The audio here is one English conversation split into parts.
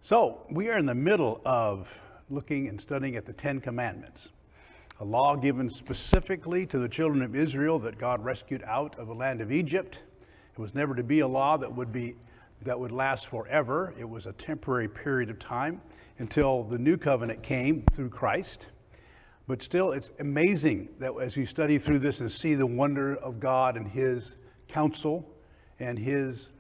So we are in the middle of looking and studying at the Ten Commandments, a law given specifically to the children of Israel that God rescued out of the land of Egypt. It was never to be a law that would last forever. It was a temporary period of time until the new covenant came through Christ. But still, it's amazing that as you study through this and see the wonder of God and His counsel and His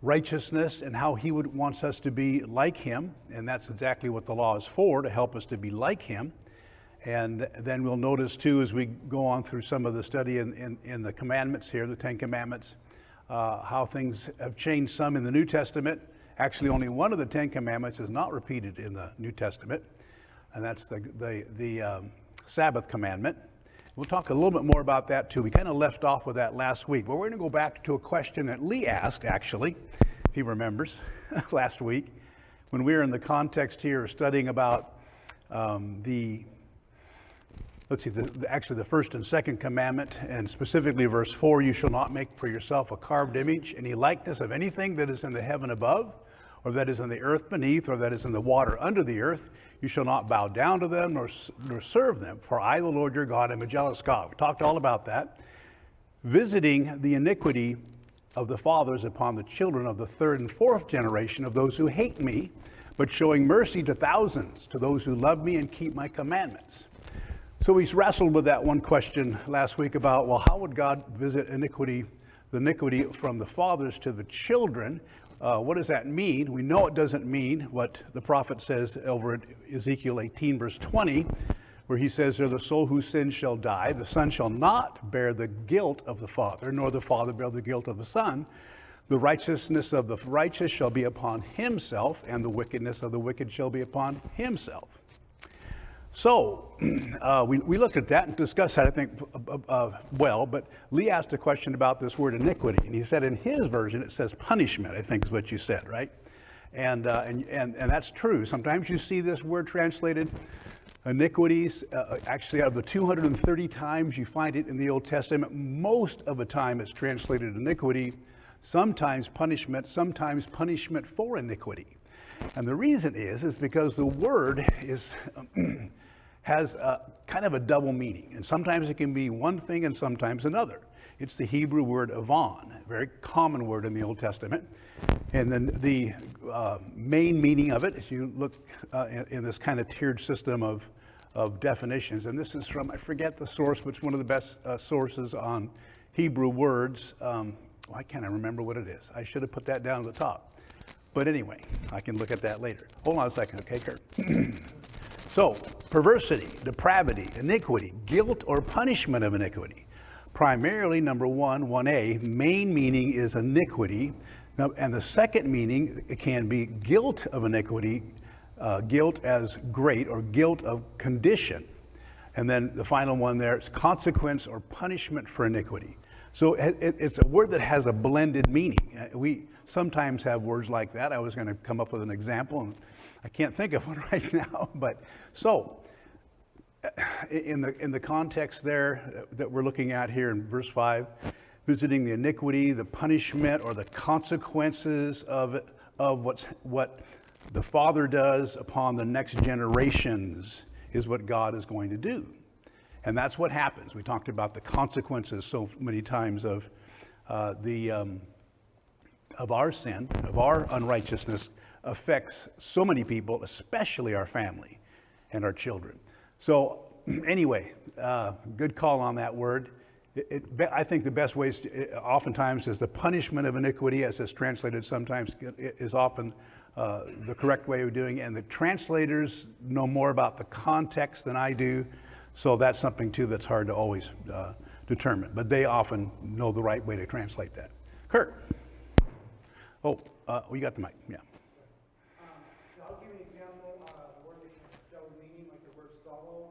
righteousness and how He wants us to be like Him, and that's exactly what the law is for, to help us to be like Him. And then we'll notice too, as we go on through some of the study in the commandments here, the Ten Commandments, how things have changed some in the New Testament. Actually, only one of the Ten Commandments is not repeated in the New Testament, and that's the Sabbath commandment. We'll talk a little bit more about that too. We kind of left off with that last week, but we're going to go back to a question that Lee asked, actually, if he remembers, last week, when we were in the context here studying about the first and second commandment, and specifically verse 4, you shall not make for yourself a carved image, any likeness of anything that is in the heaven above, or that is in the earth beneath, or that is in the water under the earth. You shall not bow down to them, nor serve them, for I, the Lord your God, am a jealous God. We talked all about that. Visiting the iniquity of the fathers upon the children of the third and fourth generation of those who hate me, but showing mercy to thousands, to those who love me and keep my commandments. So we wrestled with that one question last week about, well, how would God visit the iniquity from the fathers to the children? What does that mean? We know it doesn't mean what the prophet says over at Ezekiel 18, verse 20, where he says, "There the soul whose sin shall die, the son shall not bear the guilt of the father, nor the father bear the guilt of the son. The righteousness of the righteous shall be upon himself, and the wickedness of the wicked shall be upon himself." So we looked at that and discussed that, I think, well, but Lee asked a question about this word iniquity, and he said in his version it says punishment, I think is what you said, right? And that's true. Sometimes you see this word translated iniquities. Actually, out of the 230 times you find it in the Old Testament, most of the time it's translated iniquity, sometimes punishment for iniquity. And the reason is because the word has kind of a double meaning. And sometimes it can be one thing and sometimes another. It's the Hebrew word avon, a very common word in the Old Testament. And then the main meaning of it, as you look in this kind of tiered system of definitions, and this is from, I forget the source, but it's one of the best sources on Hebrew words. Why can't I remember what it is? I should have put that down at the top. But anyway, I can look at that later. Hold on a second, okay, Kurt? So, perversity, depravity, iniquity, guilt or punishment of iniquity. Primarily, number 1A, main meaning is iniquity. Now, and the second meaning, it can be guilt of iniquity, guilt as great, or guilt of condition. And then the final one there is consequence or punishment for iniquity. So it's a word that has a blended meaning. We sometimes have words like that. I was going to come up with an example, and I can't think of one right now. But so, in the context there that we're looking at here in verse 5, visiting the iniquity, the punishment, or the consequences of what the Father does upon the next generations is what God is going to do. And that's what happens. We talked about the consequences so many times of our sin, of our unrighteousness, affects so many people, especially our family and our children. So anyway, good call on that word. I think the best way oftentimes is the punishment of iniquity, as it's translated sometimes, is often the correct way of doing it. And the translators know more about the context than I do. So that's something, too, that's hard to always determine. But they often know the right way to translate that. Kurt. Oh, you got the mic. Yeah. I'll give you an example of a word that has double meaning, like the word solo,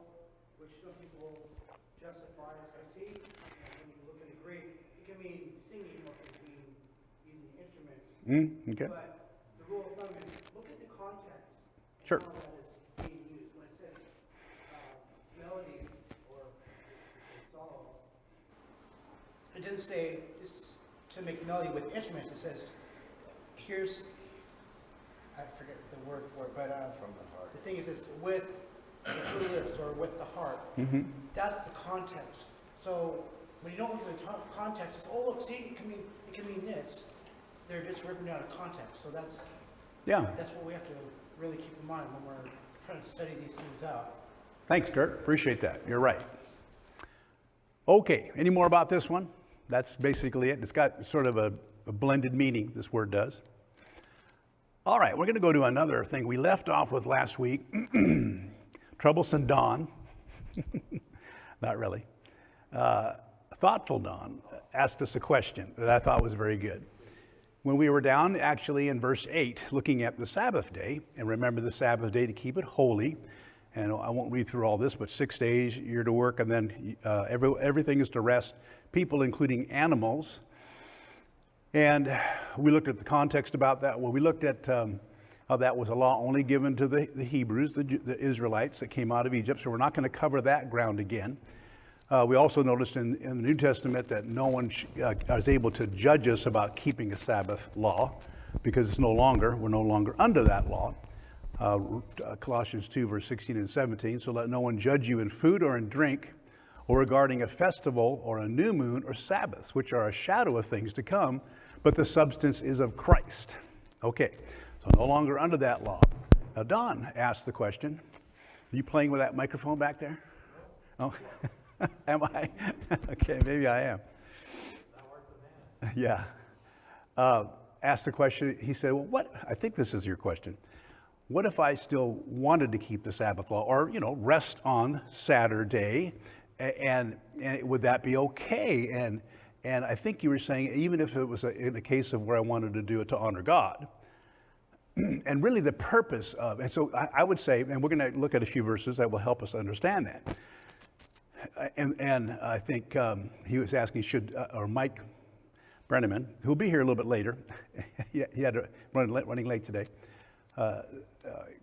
which some people justify as I see. When you look at the Greek, it can mean singing or it can mean using instruments. Okay. But the rule of thumb is look at the context. Sure. How that is being used. When it says melody or solo, it doesn't say just to make melody with instruments. It says, here's, I forget the word for it, but the thing is, it's with the lips or with the heart. That's the context. So when you don't look at the context, it's, oh look, see, it can mean this. They're just ripping out of context. So that's what we have to really keep in mind when we're trying to study these things out. Thanks, Kurt. Appreciate that. You're right. Okay, any more about this one? That's basically it. It's got sort of a blended meaning, this word does. All right, we're going to go to another thing we left off with last week. Troublesome Don. Not really. Thoughtful Don asked us a question that I thought was very good. When we were down actually in verse 8, looking at the Sabbath day, and remember the Sabbath day to keep it holy, and I won't read through all this, but 6 days you're to work, and then everything is to rest, people including animals. And we looked at the context about that. Well, we looked at how that was a law only given to the Hebrews, the Israelites that came out of Egypt, so we're not going to cover that ground again. We also noticed in the New Testament that no one is able to judge us about keeping a Sabbath law because we're no longer under that law. Colossians 2, verse 16 and 17, so let no one judge you in food or in drink or regarding a festival or a new moon or Sabbaths, which are a shadow of things to come, but the substance is of Christ. Okay, so no longer under that law. Now, Don asked the question. Are you playing with that microphone back there? Oh, am I? Okay, maybe I am. Yeah. Asked the question, he said, well, I think this is your question. What if I still wanted to keep the Sabbath law or, rest on Saturday and would that be okay? And I think you were saying even if it was in a case of where I wanted to do it to honor God. And really the purpose of, and so I would say, and we're going to look at a few verses that will help us understand that. And I think he was asking, or Mike Brenneman, who'll be here a little bit later, he had to running late today,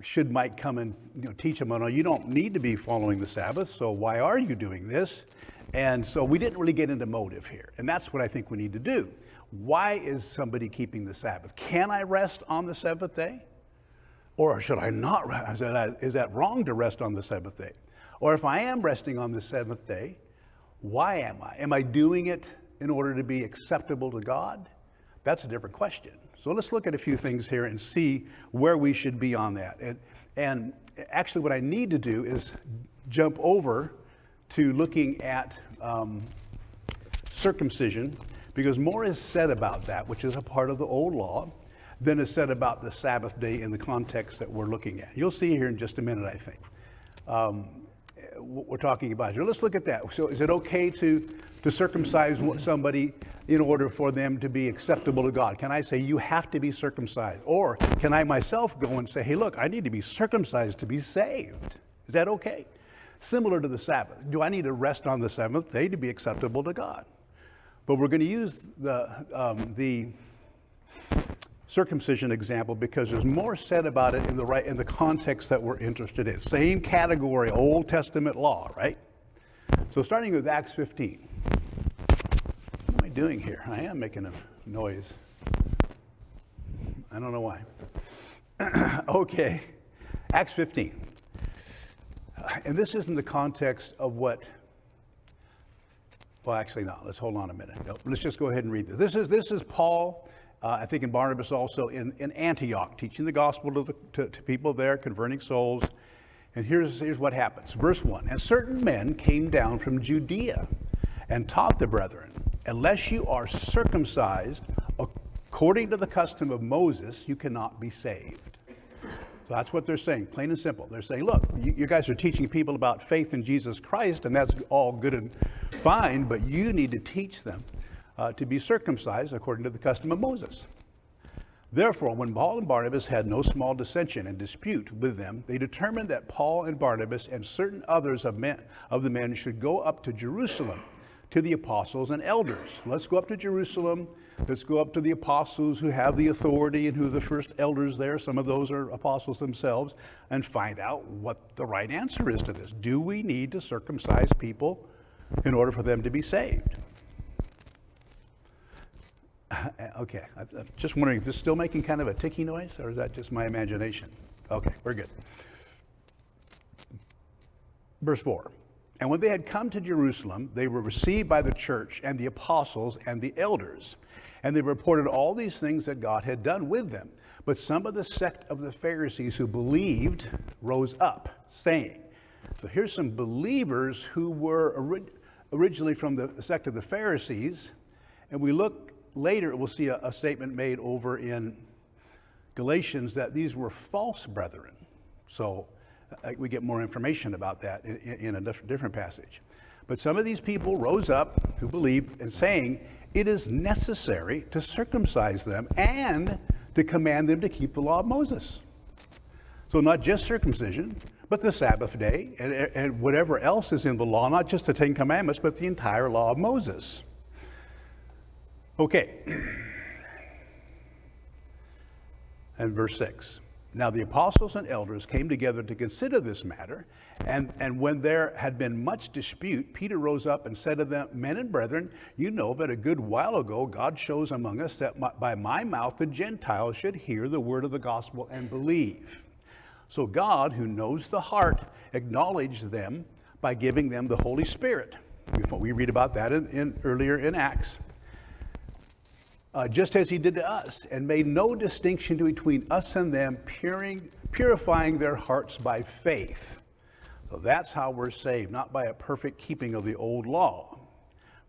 should Mike come and teach him, you don't need to be following the Sabbath, so why are you doing this? And so we didn't really get into motive here, and that's what I think we need to do. Why is somebody keeping the Sabbath? Can I rest on the seventh day? Or should I not rest? Is that wrong to rest on the seventh day? Or if I am resting on the seventh day, why am I? Am I doing it in order to be acceptable to God? That's a different question. So let's look at a few things here and see where we should be on that. And actually what I need to do is jump over to looking at circumcision, because more is said about that, which is a part of the old law, than is said about the Sabbath day in the context that we're looking at. You'll see here in just a minute, I think, what we're talking about here. Let's look at that. So is it okay to circumcise somebody in order for them to be acceptable to God? Can I say you have to be circumcised? Or can I myself go and say, hey, look, I need to be circumcised to be saved? Is that okay? Similar to the Sabbath. Do I need to rest on the seventh day to be acceptable to God? But we're going to use the circumcision example because there's more said about it in the context that we're interested in. Same category, Old Testament law, right? So starting with Acts 15. What am I doing here? I am making a noise. I don't know why. Okay, Acts 15. And this is in the context of what, well, actually not. Let's hold on a minute. No, let's just go ahead and read this. This is Paul, I think, and Barnabas also in Antioch, teaching the gospel to people there, converting souls. And here's what happens. Verse 1, and certain men came down from Judea and taught the brethren, unless you are circumcised according to the custom of Moses, you cannot be saved. So that's what they're saying, plain and simple. They're saying, look, you guys are teaching people about faith in Jesus Christ, and that's all good and fine, but you need to teach them to be circumcised according to the custom of Moses. Therefore, when Paul and Barnabas had no small dissension and dispute with them, they determined that Paul and Barnabas and certain others of the men should go up to Jerusalem to the apostles and elders. Let's go up to Jerusalem. Let's go up to the apostles who have the authority and who are the first elders there. Some of those are apostles themselves, and find out what the right answer is to this. Do we need to circumcise people in order for them to be saved? Okay, I'm just wondering, is this still making kind of a ticky noise, or is that just my imagination? Okay, we're good. Verse 4. And when they had come to Jerusalem, they were received by the church and the apostles and the elders. And they reported all these things that God had done with them. But some of the sect of the Pharisees who believed rose up, saying, so here's some believers who were originally from the sect of the Pharisees. And we look later, we'll see a statement made over in Galatians that these were false brethren. So we get more information about that in a different passage. But some of these people rose up who believed and saying, it is necessary to circumcise them and to command them to keep the law of Moses. So not just circumcision, but the Sabbath day and whatever else is in the law, not just the Ten Commandments, but the entire law of Moses. Okay. And verse 6. Now the apostles and elders came together to consider this matter, and when there had been much dispute, Peter rose up and said to them, men and brethren, you know that a good while ago God chose among us that by my mouth the Gentiles should hear the word of the gospel and believe. So God, who knows the heart, acknowledged them by giving them the Holy Spirit. We read about that earlier in Acts. Just as he did to us, and made no distinction between us and them, purifying their hearts by faith. So that's how we're saved, not by a perfect keeping of the old law.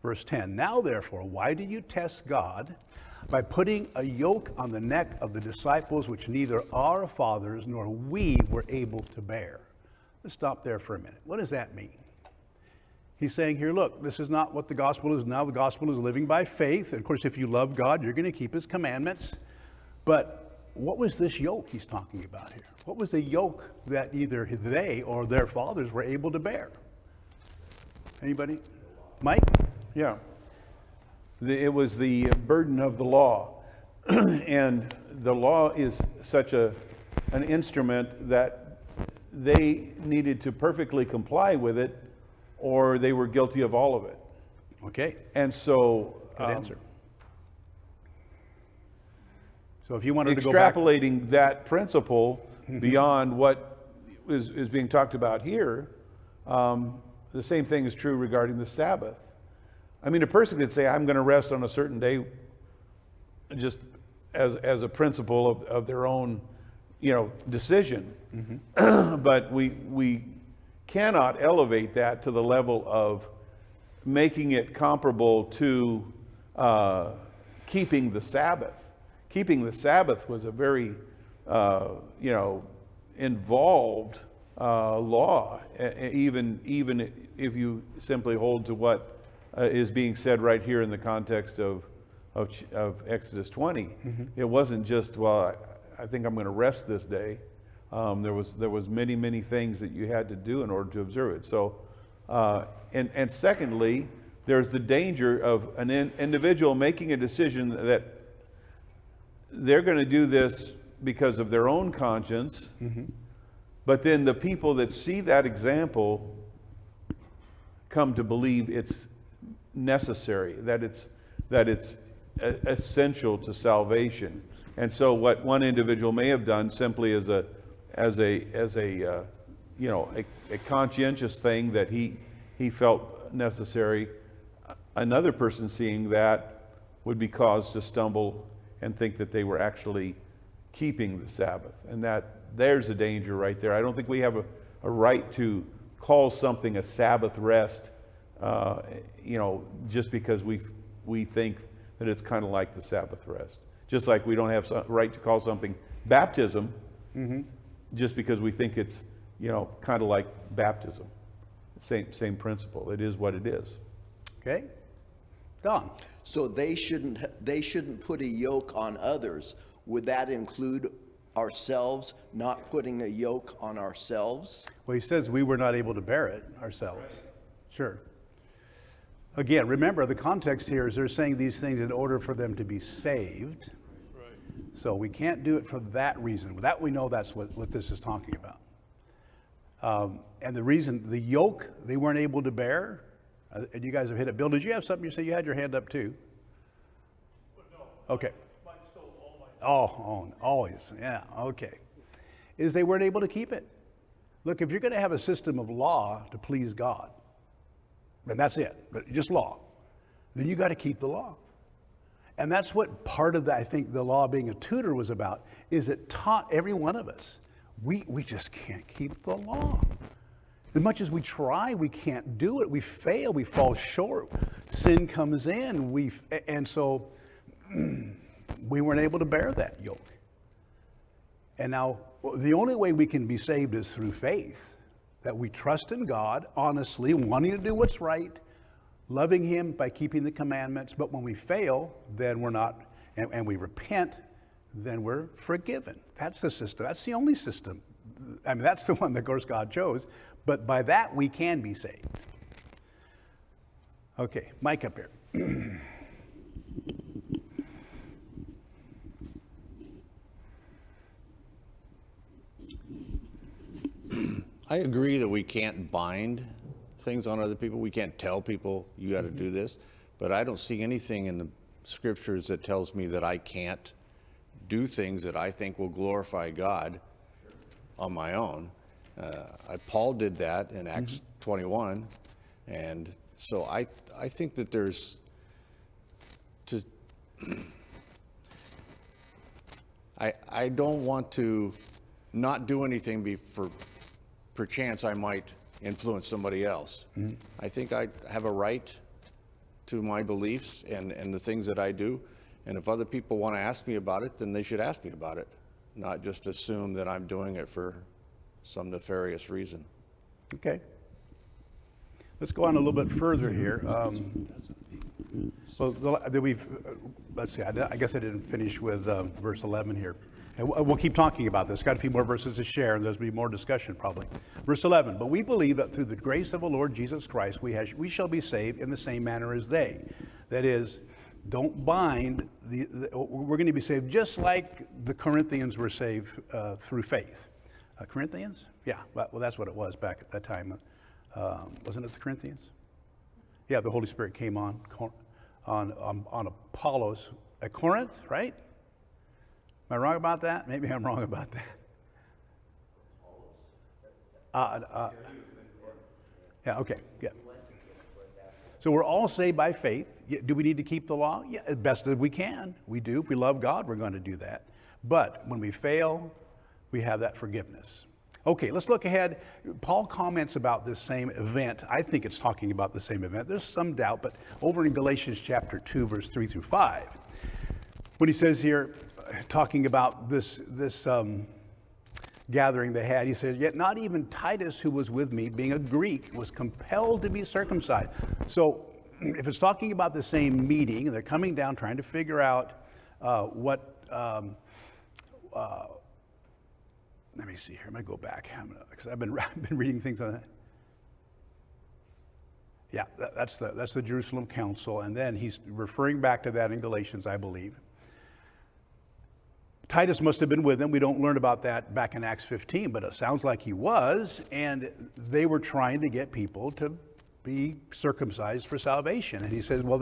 Verse 10, now therefore, why do you test God by putting a yoke on the neck of the disciples which neither our fathers nor we were able to bear? Let's stop there for a minute. What does that mean? He's saying here, look, this is not what the gospel is now. The gospel is living by faith. And of course, if you love God, you're going to keep his commandments. But what was this yoke he's talking about here? What was the yoke that either they or their fathers were able to bear? Anybody? Mike? Yeah. It was the burden of the law. And the law is such an instrument that they needed to perfectly comply with it, or they were guilty of all of it. Okay. And so... Good answer. So if you wanted to go back... Extrapolating that principle beyond what is being talked about here, the same thing is true regarding the Sabbath. I mean, a person could say, I'm going to rest on a certain day just as a principle of their own, decision. But we cannot elevate that to the level of making it comparable to keeping the Sabbath. Keeping the Sabbath was a very, involved law, even if you simply hold to what is being said right here in the context of Exodus 20. It wasn't just, well, I think I'm going to rest this day. There was many things that you had to do in order to observe it. So, and secondly, there's the danger of an individual making a decision that they're going to do this because of their own conscience, but then the people that see that example come to believe it's necessary, that it's essential to salvation. And so what one individual may have done simply as a conscientious thing that he felt necessary, another person seeing that would be caused to stumble and think that they were actually keeping the Sabbath. And there's a danger right there. I don't think we have a right to call something a Sabbath rest, just because we think that it's kind of like the Sabbath rest. Just like we don't have a right to call something baptism, just because we think it's, kind of like baptism. Same principle. It is what it is. Okay. Don. So they shouldn't put a yoke on others. Would that include ourselves not putting a yoke on ourselves? Well, he says we were not able to bear it ourselves. Sure. Again, remember the context here is they're saying these things in order for them to be saved. Right. So we can't do it for that reason. That we know that's what this is talking about. And the reason, the yoke they weren't able to bear, and you guys have hit it. Bill, did you have something? You say you had your hand up too. Okay. Oh, always. Yeah, okay. Is they weren't able to keep it. Look, if you're going to have a system of law to please God, and that's it, but just law, then you got to keep the law. And that's what part of I think the law being a tutor was about, is it taught every one of us, we just can't keep the law. As much as we try, we can't do it. We fail, we fall short. Sin comes in, and so we weren't able to bear that yoke. And now, the only way we can be saved is through faith, that we trust in God, honestly, wanting to do what's right, loving Him by keeping the commandments. But when we fail, then we're not, and we repent, then we're forgiven. That's the system. That's the only system. I mean, that's the one that, of course, God chose. But by that, we can be saved. Okay, Mike up here. I agree that we can't bind things on other people. We can't tell people you got to do this, but I don't see anything in the scriptures that tells me that I can't do things that I think will glorify God on my own. Paul did that in Acts 21, and so I think that there's I don't want to not do anything for perchance I might influence somebody else. I think I have a right to my beliefs and the things that I do. And if other people want to ask me about it, then they should ask me about it, not just assume that I'm doing it for some nefarious reason. Okay. Let's go on a little bit further here. Let's see, I guess I didn't finish with verse 11 here. And we'll keep talking about this. Got a few more verses to share, and there'll be more discussion probably. Verse 11, but we believe that through the grace of the Lord Jesus Christ, we shall be saved in the same manner as they. That is, don't bind, we're going to be saved just like the Corinthians were saved through faith. Corinthians? Yeah, well, that's what it was back at that time. Wasn't it the Corinthians? Yeah, the Holy Spirit came on Apollos at Corinth, right? Am I wrong about that? Maybe I'm wrong about that. Yeah, okay, yeah. So we're all saved by faith. Do we need to keep the law? Yeah, as best as we can. We do. If we love God, we're going to do that. But when we fail, we have that forgiveness. Okay, let's look ahead. Paul comments about this same event. I think it's talking about the same event. There's some doubt, but over in Galatians chapter 2, verse 3 through 5, when he says here, talking about this gathering they had, he says, yet not even Titus, who was with me, being a Greek, was compelled to be circumcised. So if it's talking about the same meeting, and they're coming down trying to figure out let me see here. I'm going to go back because I've been reading things on that. Yeah, that's the Jerusalem Council, and then he's referring back to that in Galatians, I believe. Titus must have been with them. We don't learn about that back in Acts 15, but it sounds like he was, and they were trying to get people to be circumcised for salvation. And he says, well,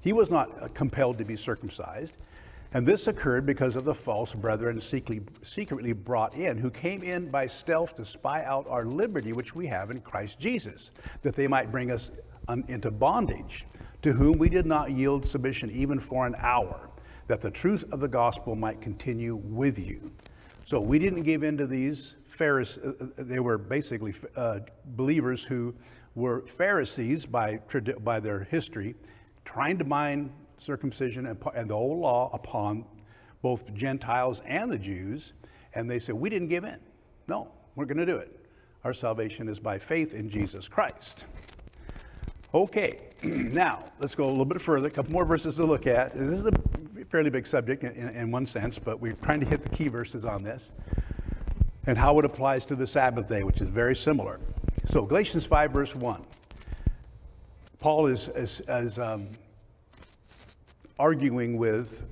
he was not compelled to be circumcised. And this occurred because of the false brethren secretly brought in, who came in by stealth to spy out our liberty, which we have in Christ Jesus, that they might bring us into bondage, to whom we did not yield submission even for an hour, that the truth of the gospel might continue with you. So we didn't give in to these Pharisees. They were basically believers who were Pharisees by their history, trying to bind circumcision and the old law upon both Gentiles and the Jews. And they said, we didn't give in. No, we're going to do it. Our salvation is by faith in Jesus Christ. Okay, now let's go a little bit further. A couple more verses to look at. This is a fairly big subject in one sense, but we're trying to hit the key verses on this and how it applies to the Sabbath day, which is very similar. So Galatians 5, verse 1. Paul is arguing with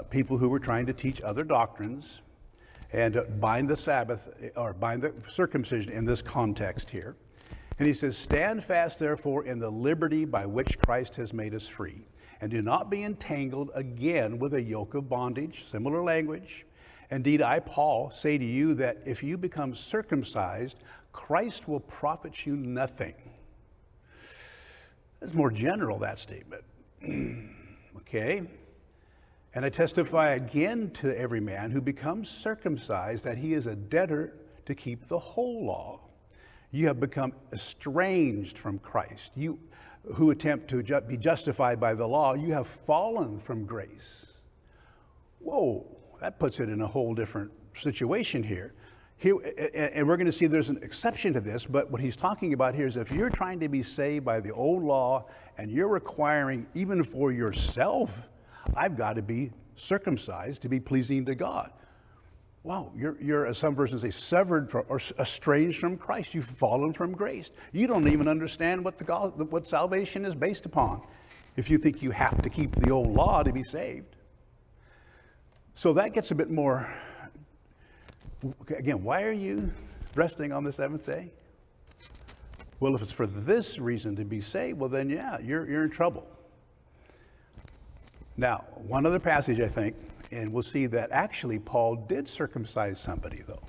people who were trying to teach other doctrines and bind the Sabbath or bind the circumcision in this context here. And he says, stand fast, therefore, in the liberty by which Christ has made us free, and do not be entangled again with a yoke of bondage. Similar language. Indeed, I, Paul, say to you that if you become circumcised, Christ will profit you nothing. It's more general, that statement. Okay? And I testify again to every man who becomes circumcised that he is a debtor to keep the whole law. You have become estranged from Christ. You who attempt to be justified by the law, you have fallen from grace. Whoa, that puts it in a whole different situation here. And we're going to see there's an exception to this, but what he's talking about here is if you're trying to be saved by the old law and you're requiring, even for yourself, I've got to be circumcised to be pleasing to God. Wow, you're, as some versions say, severed from, or estranged from Christ. You've fallen from grace. You don't even understand what salvation is based upon if you think you have to keep the old law to be saved. So that gets a bit more, again, why are you resting on the seventh day? Well, if it's for this reason to be saved, well then yeah, you're in trouble. Now, one other passage, I think, and we'll see that actually Paul did circumcise somebody, though,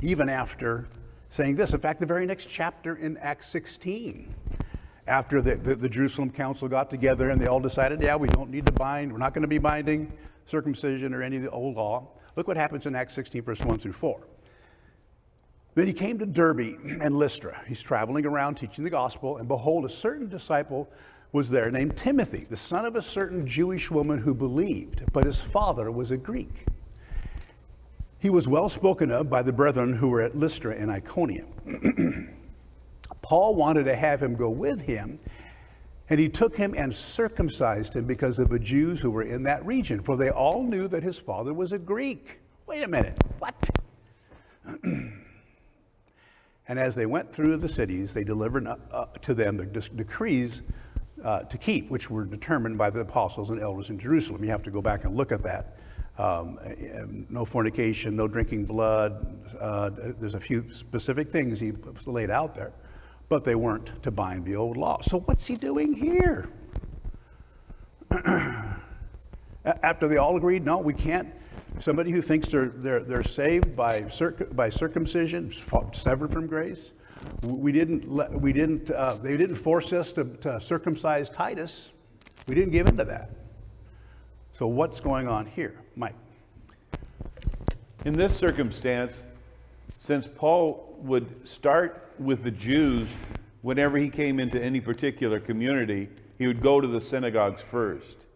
even after saying this. In fact, the very next chapter in Acts 16, after the Jerusalem council got together and they all decided, yeah, we don't need to bind, we're not going to be binding circumcision or any of the old law. Look what happens in Acts 16, verse 1 through 4. Then he came to Derbe and Lystra. He's traveling around teaching the gospel, and behold, a certain disciple was there named Timothy, the son of a certain Jewish woman who believed, but his father was a Greek. He was well spoken of by the brethren who were at Lystra and Iconium. Paul wanted to have him go with him, and he took him and circumcised him because of the Jews who were in that region, for they all knew that his father was a Greek. Wait a minute, what? And as they went through the cities, they delivered to them the decrees to keep, which were determined by the apostles and elders in Jerusalem. You have to go back and look at that. No fornication, no drinking blood. There's a few specific things he laid out there, but they weren't to bind the old law. So what's he doing here? After they all agreed, no, we can't. Somebody who thinks they're saved by circumcision, severed from grace. They didn't force us to circumcise Titus. We didn't give into that. So what's going on here, Mike? In this circumstance, since Paul would start with the Jews whenever he came into any particular community, he would go to the synagogues first.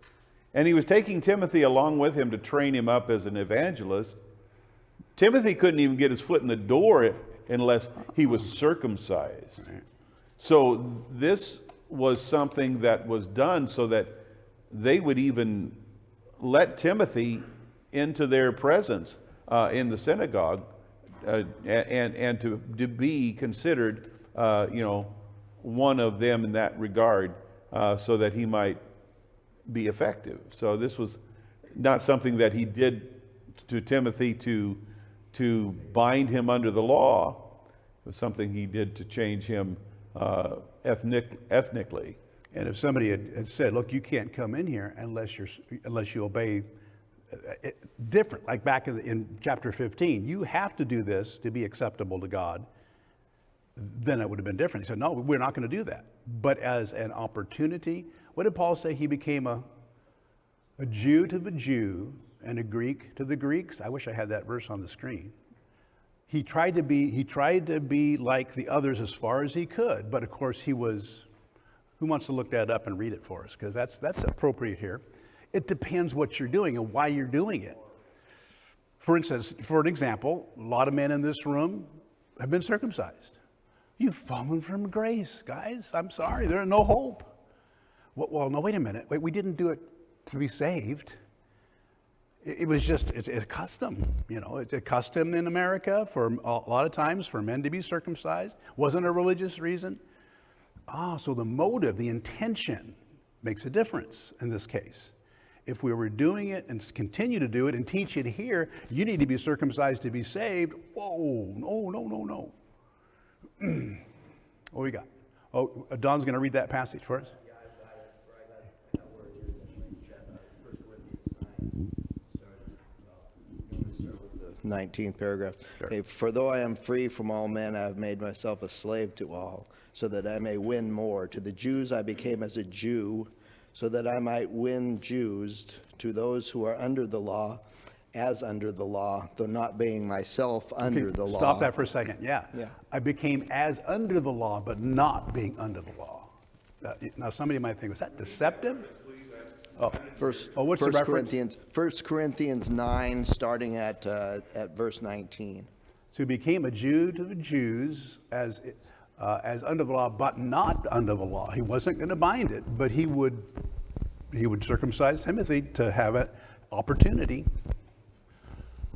And he was taking Timothy along with him to train him up as an evangelist. Timothy couldn't even get his foot in the door unless he was circumcised. So this was something that was done so that they would even let Timothy into their presence in the synagogue and to be considered, one of them in that regard, so that he might be effective. So this was not something that he did to Timothy to bind him under the law. It was something he did to change him ethnically. And if somebody had said, look, you can't come in here unless you obey different, like back in chapter 15, you have to do this to be acceptable to God, then it would have been different. He said, no, we're not going to do that. But as an opportunity, what did Paul say? He became a Jew to the Jew and a Greek to the Greeks. I wish I had that verse on the screen. He tried to be like the others as far as he could, but of course he was. Who wants to look that up and read it for us? Because that's appropriate here. It depends what you're doing and why you're doing it. For instance, for an example, a lot of men in this room have been circumcised. You've fallen from grace, guys. I'm sorry, there's no hope. Well, no, wait a minute. Wait, we didn't do it to be saved. It was just, it's a custom, it's a custom in America for a lot of times for men to be circumcised. Wasn't a religious reason. So the motive, the intention makes a difference in this case. If we were doing it and continue to do it and teach it here, you need to be circumcised to be saved. Whoa, no. What we got? Don's going to read that passage for us. 19th paragraph. Okay, for though I am free from all men, I have made myself a slave to all, so that I may win more. To the Jews I became as a Jew, so that I might win Jews. To those who are under the law, as under the law, though not being myself under the law. Stop that for a second. Yeah. Yeah. I became as under the law, but not being under the law. Now, somebody might think, was that deceptive? Oh, what's the reference? 1 Corinthians 9, starting at verse 19. So he became a Jew to the Jews as under the law, but not under the law. He wasn't going to bind it, but he would circumcise Timothy to have an opportunity.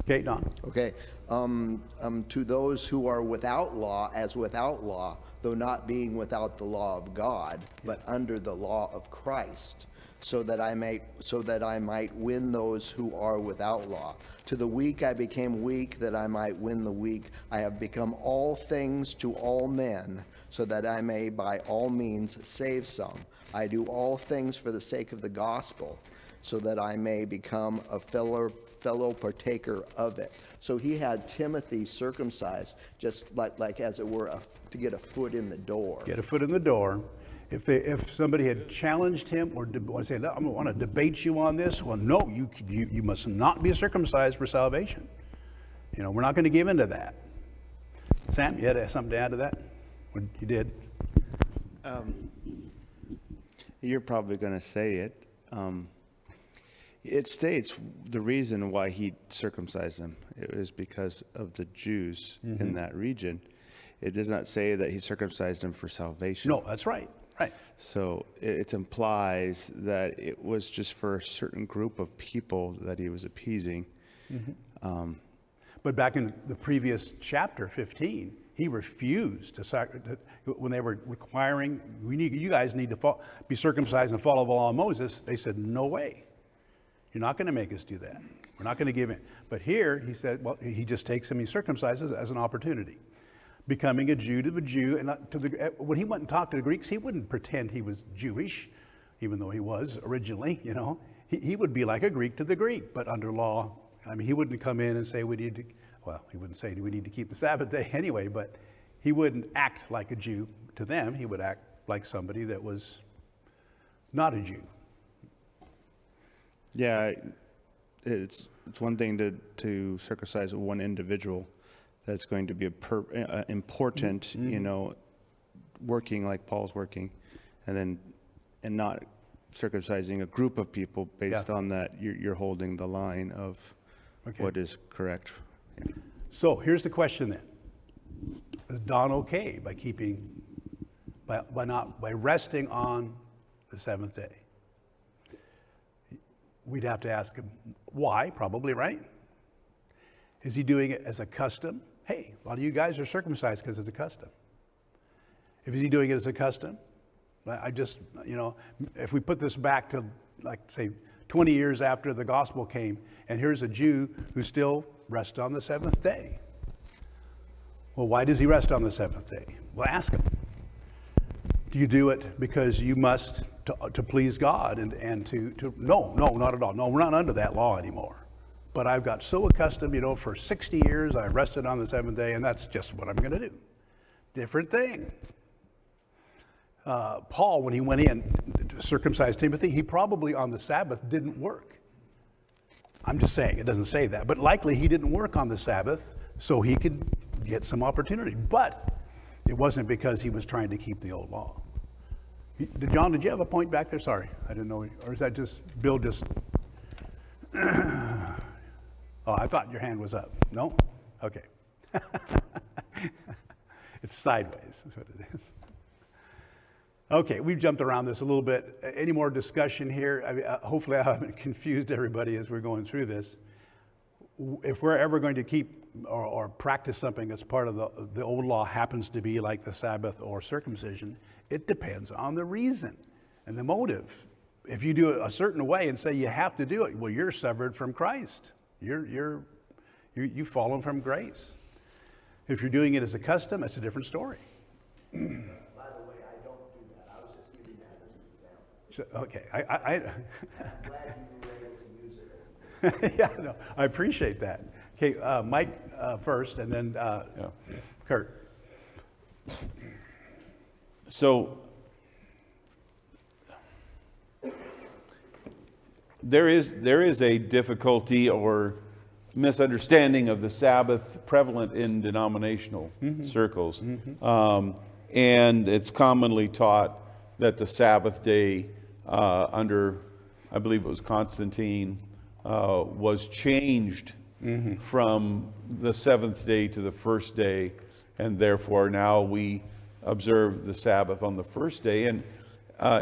Okay, Don. Okay. To those who are without law, as without law, though not being without the law of God, but under the law of Christ, so that I might win those who are without law. To the weak I became weak, that I might win the weak. I have become all things to all men, so that I may by all means save some. I do all things for the sake of the gospel, so that I may become a fellow partaker of it. So he had Timothy circumcised, just like as it were, to get a foot in the door. Get a foot in the door. If somebody had challenged him or said, I want to debate you on this, well, no, you must not be circumcised for salvation. You know, we're not going to give in to that. Sam, you had something to add to that? You did. You're probably going to say it. It states the reason why he circumcised them. It was because of the Jews in that region. It does not say that he circumcised them for salvation. No, that's right. Right. So it implies that it was just for a certain group of people that he was appeasing. But back in the previous chapter 15, he refused when they were requiring, you guys need to be circumcised and follow the law of Moses. They said, no way. You're not going to make us do that. We're not going to give in. But here he said, well, he just takes him, he circumcises as an opportunity. Becoming a Jew to the Jew, and when he went and talked to the Greeks, he wouldn't pretend he was Jewish, even though he was originally. You know, he would be like a Greek to the Greek, but under law. I mean, he wouldn't come in and say he wouldn't say we need to keep the Sabbath day anyway, but he wouldn't act like a Jew to them. He would act like somebody that was not a Jew. Yeah, it's one thing to circumcise one individual. That's going to be important, you know, working like Paul's working, and not circumcising a group of people based on that. You're holding the line of what is correct. Yeah. So here's the question then: is Don okay by resting on the seventh day? We'd have to ask him why. Probably, right? Is he doing it as a custom? Hey, a lot of you guys are circumcised because it's a custom. If he's doing it as a custom, if we put this back to, like, say, 20 years after the gospel came, and here's a Jew who still rests on the seventh day. Well, why does he rest on the seventh day? Well, ask him. Do you do it because you must to please God and to no, not at all. No, we're not under that law anymore. But I've got so accustomed, for 60 years, I rested on the seventh day, and that's just what I'm going to do. Different thing. Paul, when he went in to circumcise Timothy, he probably on the Sabbath didn't work. I'm just saying, it doesn't say that. But likely he didn't work on the Sabbath so he could get some opportunity. But it wasn't because he was trying to keep the old law. John, did you have a point back there? Sorry, I didn't know. Or is that just Bill just... Oh, I thought your hand was up. No? Okay. It's sideways, is what it is. Okay, we've jumped around this a little bit. Any more discussion here? I mean, hopefully I haven't confused everybody as we're going through this. If we're ever going to keep or practice something that's part of the old law, happens to be like the Sabbath or circumcision, it depends on the reason and the motive. If you do it a certain way and say you have to do it, well, you're severed from Christ. You've fallen from grace. If you're doing it as a custom, it's a different story. By the way, I don't do that. I was just giving that as an example. So, okay, I'm glad you were able to use it. yeah, no, I appreciate that. Okay, Mike first, and then Kurt. So there is a difficulty or misunderstanding of the Sabbath prevalent in denominational circles. And it's commonly taught that the Sabbath day under, I believe it was Constantine, was changed from the seventh day to the first day, and therefore now we observe the Sabbath on the first day. And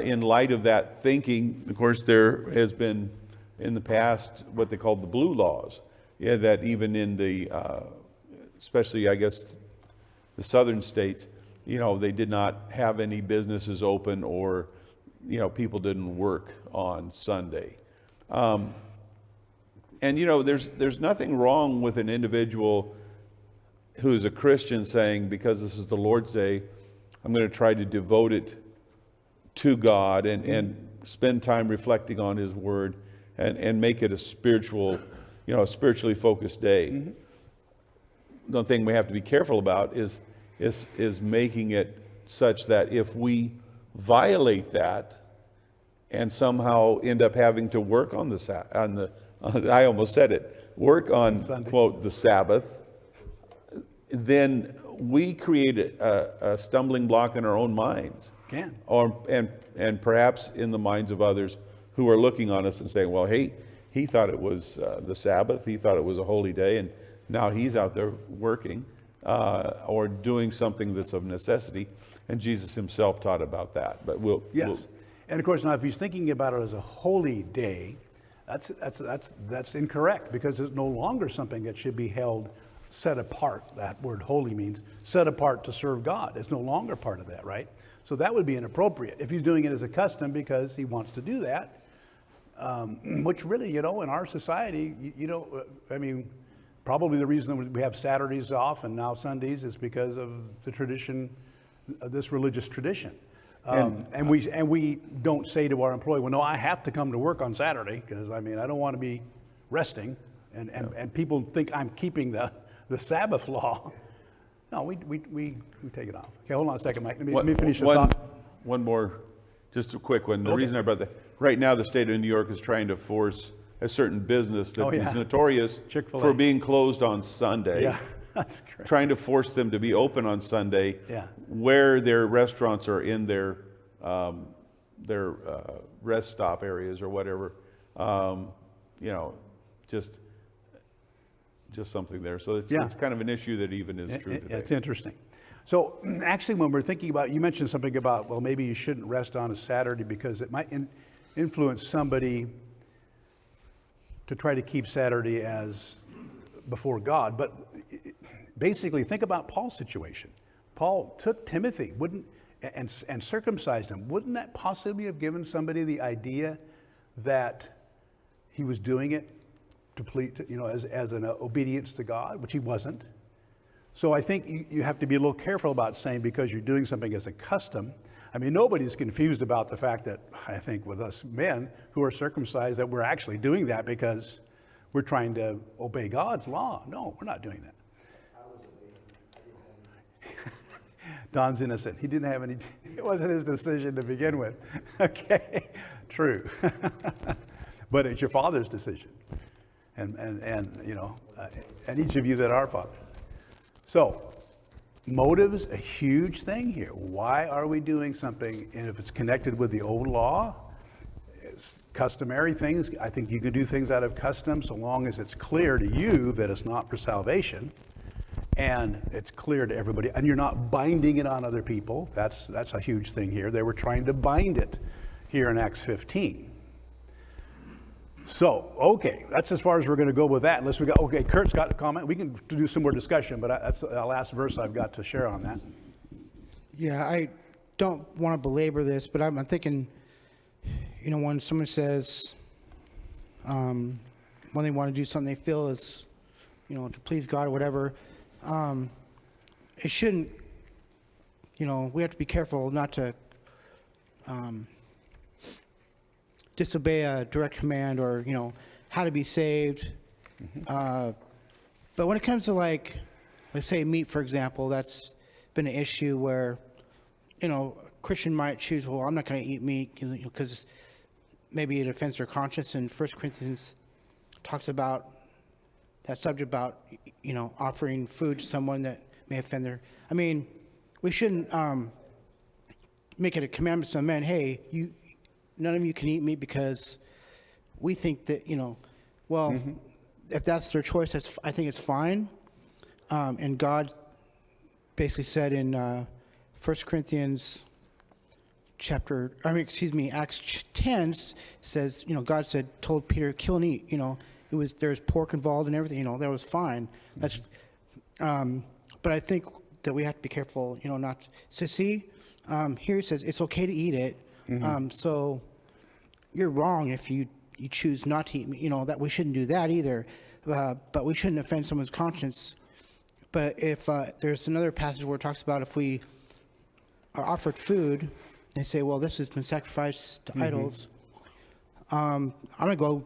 in light of that thinking, of course, there has been in the past what they called the blue laws, that even in the, especially I guess the southern states, they did not have any businesses open, or, people didn't work on Sunday. And there's nothing wrong with an individual who's a Christian saying, because this is the Lord's Day, I'm going to try to devote it to God and spend time reflecting on His Word and make it a spiritual, a spiritually focused day. The thing we have to be careful about is making it such that if we violate that and somehow end up having to work on I almost said it, work on, Sunday, quote, the Sabbath, then we create a stumbling block in our own minds. Can. And perhaps in the minds of others who are looking on us and saying, well, hey, he thought it was the Sabbath, he thought it was a holy day, and now he's out there working or doing something that's of necessity. And Jesus himself taught about that. But Yes. And of course, now if he's thinking about it as a holy day, that's incorrect, because it's no longer something that should be held set apart. That word holy means set apart to serve God. It's no longer part of that, right? So that would be inappropriate if he's doing it as a custom because he wants to do that, which really, in our society, probably the reason we have Saturdays off and now Sundays is because of the tradition, this religious tradition. And we don't say to our employee, well, no, I have to come to work on Saturday because I don't want to be resting, and people think I'm keeping the Sabbath law. No, we take it off. Okay, hold on a second, Mike. Let me finish the thought. One more, just a quick one. The Okay. reason I brought that, right now the state of New York is trying to force a certain business that is notorious Chick-fil-A. for being closed on Sunday. Yeah, that's correct. Trying to force them to be open on Sunday, Yeah. where their restaurants are in their rest stop areas or whatever. Just something there. So it's kind of an issue that even is true today. It's interesting. So actually, when we're thinking about, you mentioned something about, well, maybe you shouldn't rest on a Saturday because it might influence somebody to try to keep Saturday as before God. But basically, think about Paul's situation. Paul took Timothy, and circumcised him. Wouldn't that possibly have given somebody the idea that he was doing it to please, as an obedience to God, which he wasn't? So I think you have to be a little careful about saying because you're doing something as a custom. Nobody's confused about the fact that I think with us men who are circumcised that we're actually doing that because we're trying to obey God's law. No, we're not doing that. Don's innocent. He didn't have any, it wasn't his decision to begin with. Okay, true. But it's your father's decision. And each of you that are fathers. So, motive's a huge thing here. Why are we doing something? And if it's connected with the old law, it's customary things. I think you can do things out of custom so long as it's clear to you that it's not for salvation. And it's clear to everybody, and you're not binding it on other people. That's a huge thing here. They were trying to bind it here in Acts 15. So, okay, that's as far as we're going to go with that. Unless Kurt's got a comment. We can do some more discussion, but that's the last verse I've got to share on that. Yeah, I don't want to belabor this, but I'm thinking, when someone says, when they want to do something they feel is, to please God or whatever, it shouldn't, we have to be careful not to disobey a direct command or, how to be saved, But when it comes to like, let's say meat, for example, that's been an issue where, a Christian might choose, well, I'm not going to eat meat because maybe it offends their conscience. And 1 Corinthians talks about that subject about, offering food to someone that may offend their, we shouldn't make it a commandment to men, hey, none of you can eat meat because we think that, if that's their choice, I think it's fine. And God basically said in 1 Corinthians Acts 10 says, God told Peter, kill and eat, there's pork involved and everything, that was fine. That's, but I think that we have to be careful, not to see, here it says it's okay to eat it. So you're wrong if you choose not to eat, that we shouldn't do that either. But we shouldn't offend someone's conscience. But if there's another passage where it talks about if we are offered food, they say, well, this has been sacrificed to idols. I'm going to go,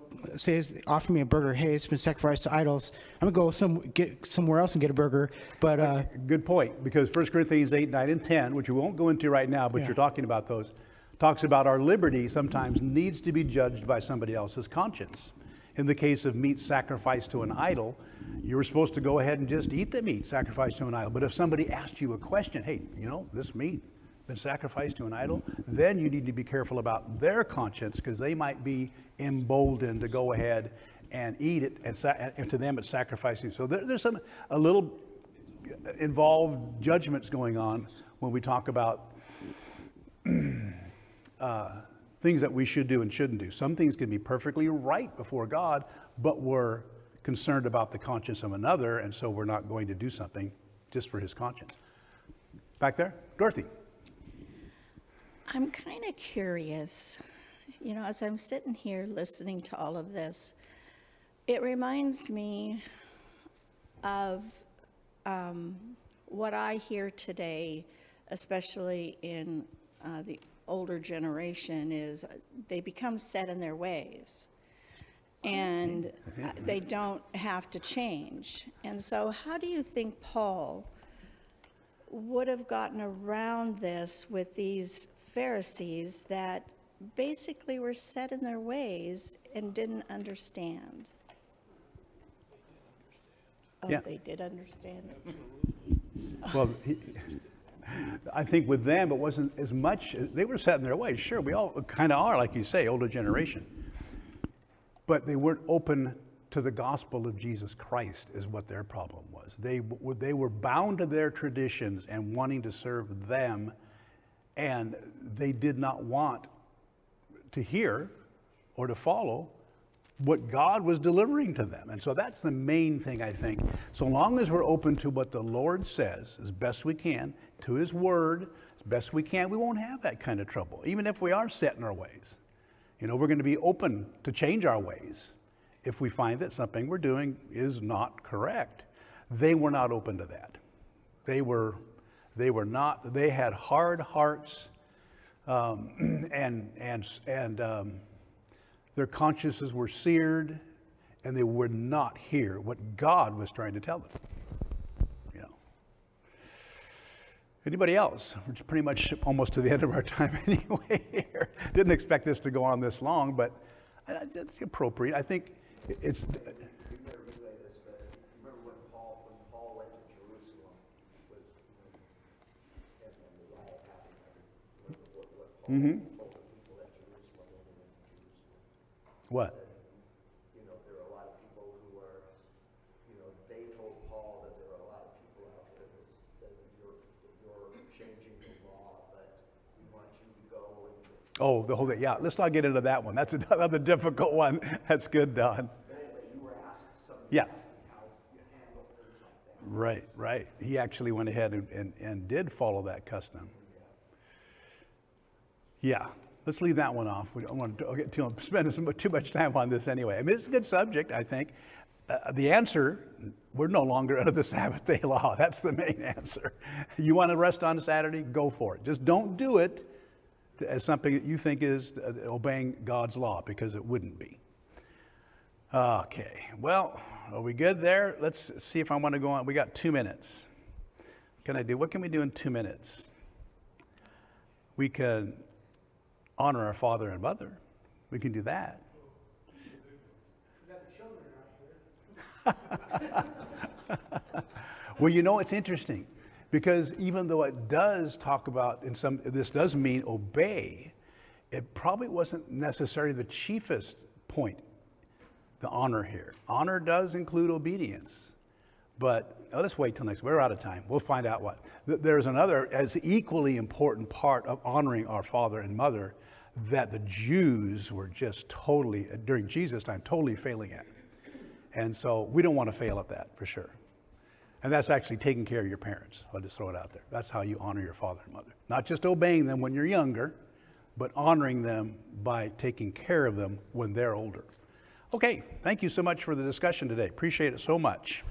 offer me a burger. Hey, it's been sacrificed to idols. I'm going to go get somewhere else and get a burger. But good point, because 1 Corinthians 8, 9, and 10, which we won't go into right now, but you're talking about those, talks about our liberty sometimes needs to be judged by somebody else's conscience. In the case of meat sacrificed to an idol, you were supposed to go ahead and just eat the meat sacrificed to an idol. But if somebody asked you a question, hey, this meat been sacrificed to an idol, then you need to be careful about their conscience, because they might be emboldened to go ahead and eat it, and to them it's sacrificing. So there's a little involved judgments going on when we talk about things that we should do and shouldn't do. Some things can be perfectly right before God, but we're concerned about the conscience of another, and so we're not going to do something just for his conscience. Back there, Dorothy. I'm kind of curious, as I'm sitting here listening to all of this, it reminds me of what I hear today, especially in the older generation, is they become set in their ways and they don't have to change. And so how do you think Paul would have gotten around this with these Pharisees that basically were set in their ways and didn't understand? Oh, Yeah. They did understand. Well, I think with them, it wasn't as much, they were set in their ways. Sure, we all kind of are, like you say, older generation. But they weren't open to the gospel of Jesus Christ is what their problem was. They were bound to their traditions and wanting to serve them, and they did not want to hear or to follow what God was delivering to them. And so that's the main thing, I think. So long as we're open to what the Lord says as best we can, to his word, as best we can, we won't have that kind of trouble, even if we are set in our ways. We're going to be open to change our ways if we find that something we're doing is not correct. They were not open to that. They had hard hearts, and their consciences were seared, and they would not hear what God was trying to tell them. Anybody else? We're pretty much almost to the end of our time anyway here. Didn't expect this to go on this long, but it's appropriate. I think it's... You better relay this, but remember when Paul went to Jerusalem, and the riot happened, what Paul told the people at Jerusalem when they went to Jerusalem. What? There are a lot of people who are, they told Paul that there are a lot of people out there that says that you're changing the law, but we want you to go and... Oh, the whole thing. Yeah, let's not get into that one. That's another difficult one. That's good, Don. But anyway, you were asked something Yeah. how you handle things like that. Right. He actually went ahead and did follow that custom. Yeah, let's leave that one off. We don't want to spend too much time on this anyway. It's a good subject, I think. The answer, we're no longer under the Sabbath day law. That's the main answer. You want to rest on Saturday? Go for it. Just don't do it as something that you think is obeying God's law, because it wouldn't be. Okay, well, are we good there? Let's see if I want to go on. We got 2 minutes. What can we do in 2 minutes? We can honor our father and mother. We can do that. Well, you know, it's interesting because even though it does talk about, this does mean obey, it probably wasn't necessarily the chiefest point, the honor here. Honor does include obedience, but let's wait till next. We're out of time. We'll find out what. There's another as equally important part of honoring our father and mother that the Jews were just totally, during Jesus' time, totally failing at. And so we don't want to fail at that for sure. And that's actually taking care of your parents. I'll just throw it out there. That's how you honor your father and mother. Not just obeying them when you're younger, but honoring them by taking care of them when they're older. Okay, thank you so much for the discussion today. Appreciate it so much.